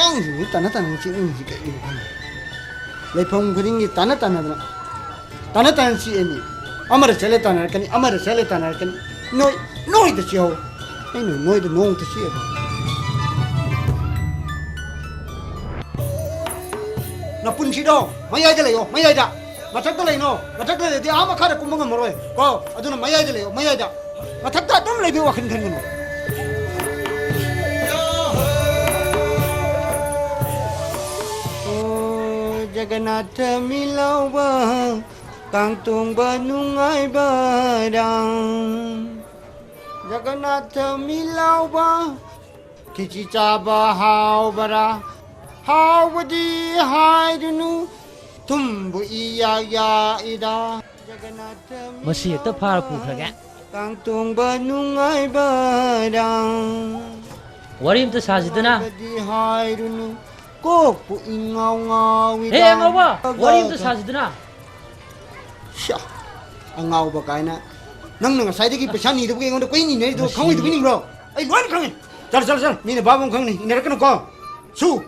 ꯀꯥꯡꯁꯤꯡꯁꯤ ꯇꯥꯟꯅ ꯇꯥꯟꯅ ꯆꯤꯛꯏꯁꯤ ꯀꯩꯒꯤꯅꯣ ꯈꯪꯗꯦ ꯂꯩꯐꯝ ꯈꯨꯗꯤꯡꯒꯤ ꯇꯥꯟꯅ ꯇꯥꯟꯅ ꯆꯤꯛꯑꯅꯤ ꯑꯃꯗ ꯆꯠꯂꯦ ꯇꯥꯟꯅꯔꯛꯀꯅꯤ ꯑꯃꯗ ꯆꯠꯂꯦ ꯇꯥꯟꯅꯔꯛꯀꯅꯤ ꯅꯣꯏꯗ ꯆꯤꯛꯍꯧ ꯑꯩꯅ ꯅꯣꯏꯗ ꯅꯣꯡꯇ ꯆꯤꯛꯑꯕ ꯅꯄꯨꯟꯁꯤꯗꯣ ꯃꯌꯥꯏꯗ ꯂꯩꯌꯣ ꯃꯌꯥꯏꯗ ꯃꯊꯛꯇ ꯂꯩꯅꯣ ꯃꯊꯛꯇ ꯂꯩꯔꯗꯤ ꯑꯥ ꯃꯈꯥꯗ ꯀꯨꯝꯕ ꯉꯝꯃꯔꯣꯏ ꯀꯣ ꯑꯗꯨꯅ ꯃꯌꯥꯏꯗ ꯂꯩꯌꯣ ꯃꯌꯥꯏꯗ ꯃꯊꯛꯇ ꯑꯗꯨꯝ ꯂꯩꯕ ꯋꯥꯈꯜ ꯈꯟꯒꯅꯨ Jagannatha milauba kang tungba nungaiba rang Jagannatha milauba kichi chaba haubara haubadi haidunu tumbu iya ya ida Jagannatha Masi hekta phara pukhrage kang tungba nungaiba rang Wari amta sasidana haidunu Kok ingau Hey Angaoba, wari amta sasidana Sha Angaoba kaina nang ngasai pesa ni debuk engon koi ni nei do khangoi debini bro ai loi khangai chal mine babong khangni inerakno ko su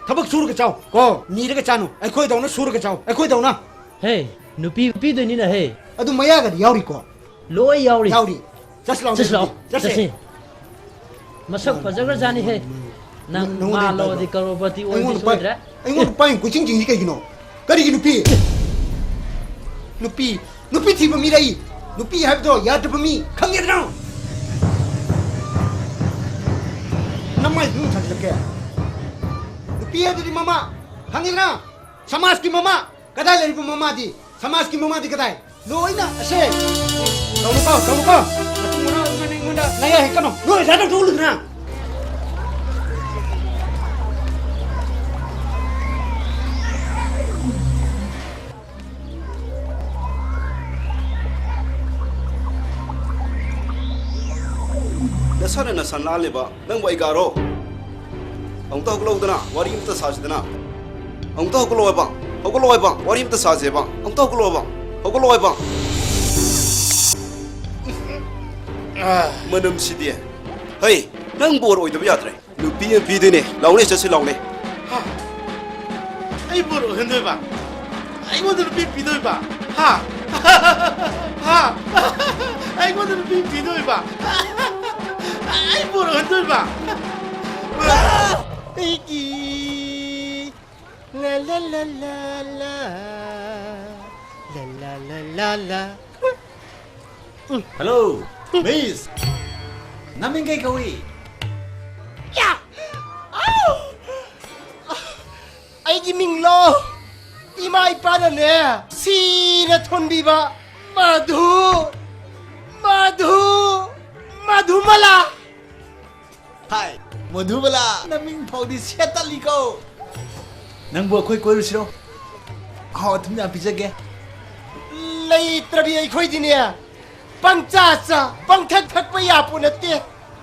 thabak suru ka chau ko ni ra ka chanu ai khoi dauna suru ka chau ai khoi dauna Hey nupi pi do ni na hey adu maya ga yauri ko loi yauri just masak fajagar jani hey nang malo di karobati oi di sodra ai ngon pai ku ching ni kai gino kari gi nupi thiba mi rai nupi habdo ya de mi khangye na namai nu thak ke nupi ya di mama khangye na samas ki mama kadai lai mama di samas ki mama di kadai loi na ase kamu ko atu mona ngana naya he kano loi da do lu na Sana na sanale ba nang wai garo ang ta glo dana wari imta saj dana ang ta glo ba wari imta saj ba ang ta glo ba manam sidie hey nang bor oi da yatre lu pi de ne laune chasi laune ha ai bor hende ba ai mo de pi de ba ha ai mo de pi de ba ai bor hende ba Iki la la la la la la la la la Hello Miss Namin kay kawi Ya Ai gi ming lo Imai pa na ne Si na thon bi ba Madhumala Hi Madhubala naming paudi setali ko Nang bo khoi koiru siro Haw thumna pijage Lei trabi ai khoi dine Pangcha pangthak pa ya punate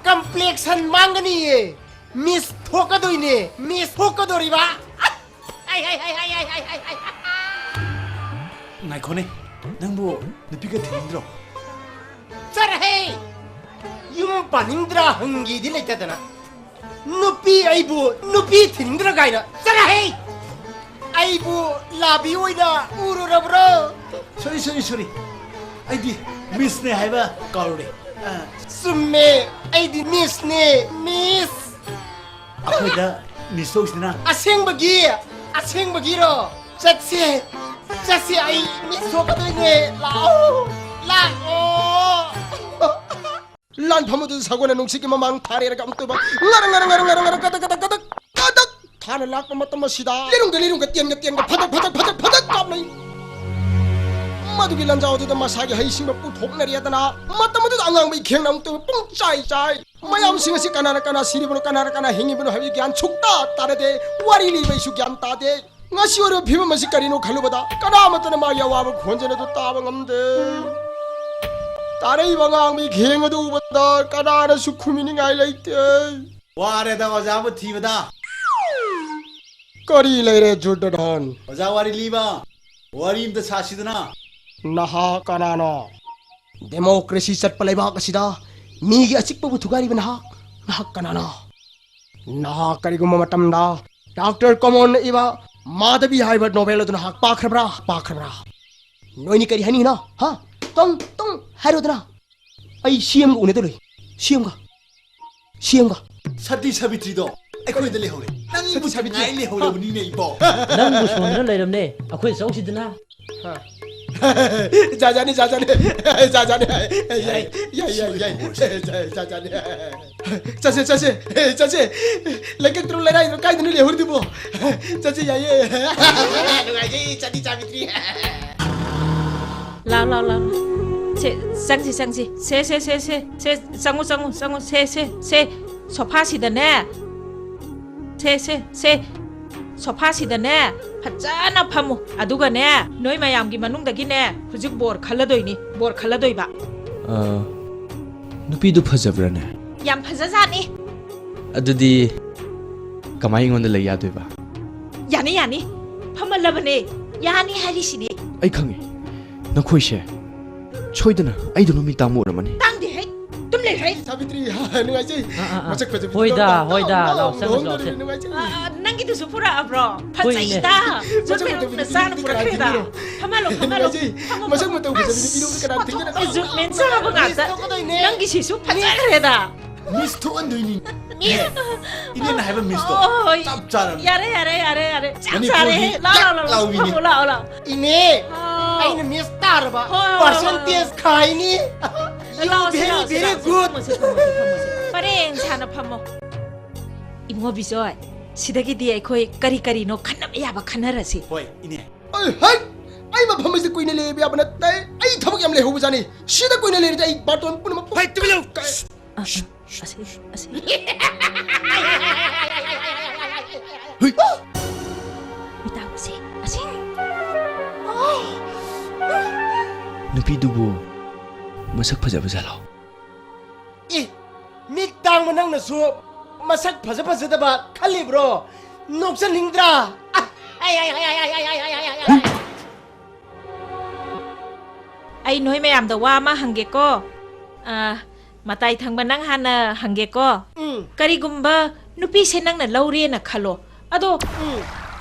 complexion mangani e miss thokadoine miss thokadori ba ai Ngai khone nang bo nupi ka thindro Sara hey Yum panindra hangi di leitadana Nupi aibu nupi thindra gaina Sara hey Aibu labi oina urura bro Sorry Aidi miss ne haiba kaure Summe aidi miss ne miss Akoida miss na aseng bagi ro Chatse ai miss thokadoine lao Lan phamadu sagona nungsi ki mamang thare ra kam to ba ngar kadak thana lak ma matam sida lirung ga tian ga phadak kam nai madu gi lanjao du da masagi hai sing ba pu thok na ri adana matam du angang bai kheng nam to pung chai mayam sing si kana siri bu kana hingi bu habi gyan chukta tare de wari li bai su gyan ta de ngasi oro phima masi karino khalu bada kana matana ma ya wa ba khonjena du ta ba ngamde Tarai bangang mi kheng adu bada kana na su khumini ngai laite ware da oja bu thiba da Kari laire juddan oja wari liba wari imta sasidana Naha kanana Democracy sat palaiba kasida Migi achik pa buthugari ba naha kanana Nah, kariguma matamda. Doctor Common Iba, Madabi Hybrid Novel to Hak Pakra. No any kari hanina, ha? Tong, Harodra. I see him uneduri. Shiamga. Sati Sabitrido. I quit the Lehole. Sati Sabitri Hole in a ball. Nang was one let him day. I quit so she did not. Jajani. Like a true letter, kind of Hurdibo. Chachi, lao sang gì xe sang xe sofa gì nè xe sofa gì nè fazana phamu aduga ne noi mayam gi manung dagi ne hujuk bor khaladoi ni bor khaladoi ba nupi du phajabra ne yam phajazani adudi kamai ngon le ya ba yani phamalabane yani harisini ai khangi na khoi she choidana ai du nomi tamu ramani tang de hai tum le hai Savitri, hoida lao sang lo se nangi tu supura abro phajaida judmen na san pura kheda phamalo Masak mo tahu kasi pinong ka natin tingnan. judmen sa ba nga nangi si su phajada Miss to Anduini. You didn't have a miss to. Stop, Charan. Yare. La. Ini, ay na miss tarba. Percentage kaya ni. You very good. Pareng sana pamo. Imo bisoy. Sidagi di ay kari no kanam yaba kanarasi. Hoy, ini. Ay maphamas ko inilebe ya banat tay. Ay thabak yam leho bujani. Sida ko inilebe ay baton pun ma. Hay tumilo. Asik. hui Bitaw asik. nupi dubu masak phajaba jalo Mik tang manang na su masak phaja da ba khali bro. Noksan hingdra. Ay noi mayam da wa ma hangge ko. Matai thang banang hana hangge ko. Karigumba nupi se nang na laure na khalo. Ado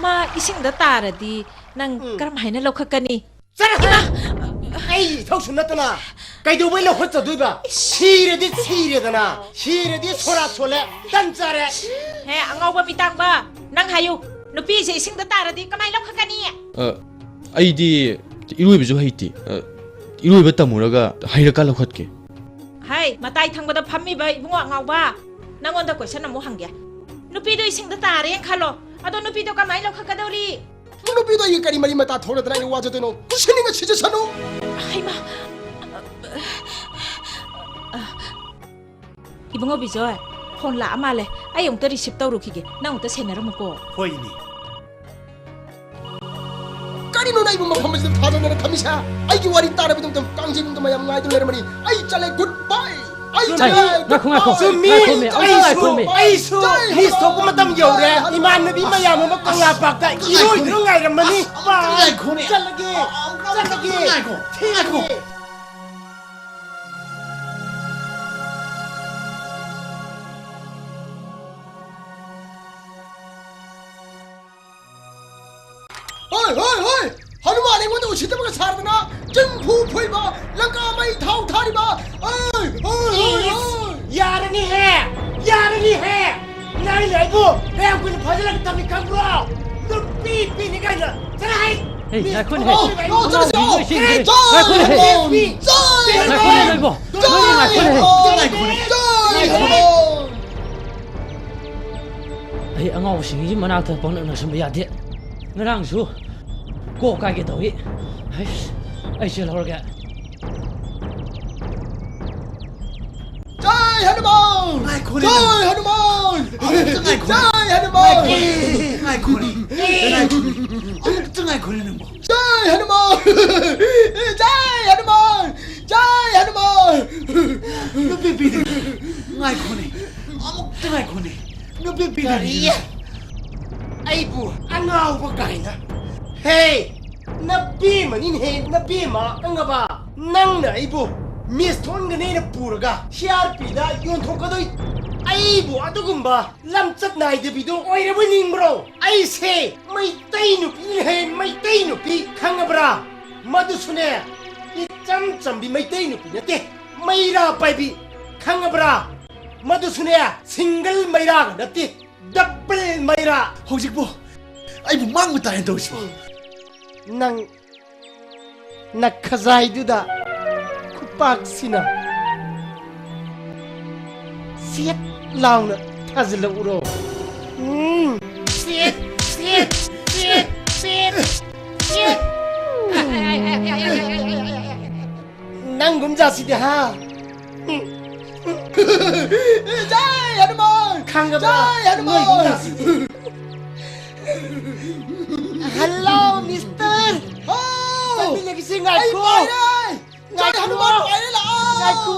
ma ising da taradi nang karam haina lokhakani. Sara ay thok sunatana. Kai do welo hotsa duiba. Sire dana. Sire di sora sole dan sare. He Angaoba mitang ba nang hayu nupi se ising da taradi kamai lokhakani. aidi irui beju haiti irui bata muraga hairaka lokhatke Hai matai thang bada phammi ba ibungo Angaoba nangonda question amu hangya. Nupi do ising da tare yang khalo. Ado nupi do kamai lokhakadori. Nupi do yi kari mari mata thoda dra ni wajo teno. Kusininga chije sanu. Hai ma. Ibungo bijoy. Phone la ama le. Ai ong ta receive tawru khige. Nang ta senaram ko. Hoy, ini. Kari no nai maphamas da thada na khamisa. Ai ki wari tara bidum kangjing dum mayam ngai dum lermani. Ai chale goodbye. Ai su listo ko matam yore iman nabi mayam ma kangla pakta iroi dro ngai ramani ba chalage thingako Hoi Hanuman ai wondu chitama ka sardana jingphu phoiba lanka mai thau thariba yarani he nai lai bu em kun phajala ka tami kambro tu pi ni ka na chai hey na khun he ai angau singi manata pon na sum ya de ngarang su ko ka ge doi ai se lor ga Jai Hanuman! Jai Hanuman! Jai Hanuman! Ngai khori. Amuk tungai khori nang bo. Jai Hanuman! Jai Hanuman! Jai Hanuman! Nupi pi. Ngai khori. Amuk tungai khori. Nupi pi. Ai bu Angaoba gaina. Hey! Nabi manin he nabi ma angaba. Nang na ai bu 미스 톤가네나 뿌르가 CRP다 윤통가도이 아이고 아두금바 람쩍 나이드비도 오이레버닝브로 아이세 마이따이 누피 해 마이따이 누피 강아브라 마두수네 이 짬짬비 마이따이 누피 나테 마이라 빠이비 강아브라 마두수네 싱글 마이라 나테 더블 마이라 hojikbo ai bu mang mutai do si 낭 나카자이두다 쿠박시나 셋 라우나 타질러 우로 셋 낭금자시디 하 자이 하누만 강가봐 자이 하누만 Hello, Mister. Oh, sabi niya gising nga ko. Ay, Hanuman, kaya lang. Nga ko.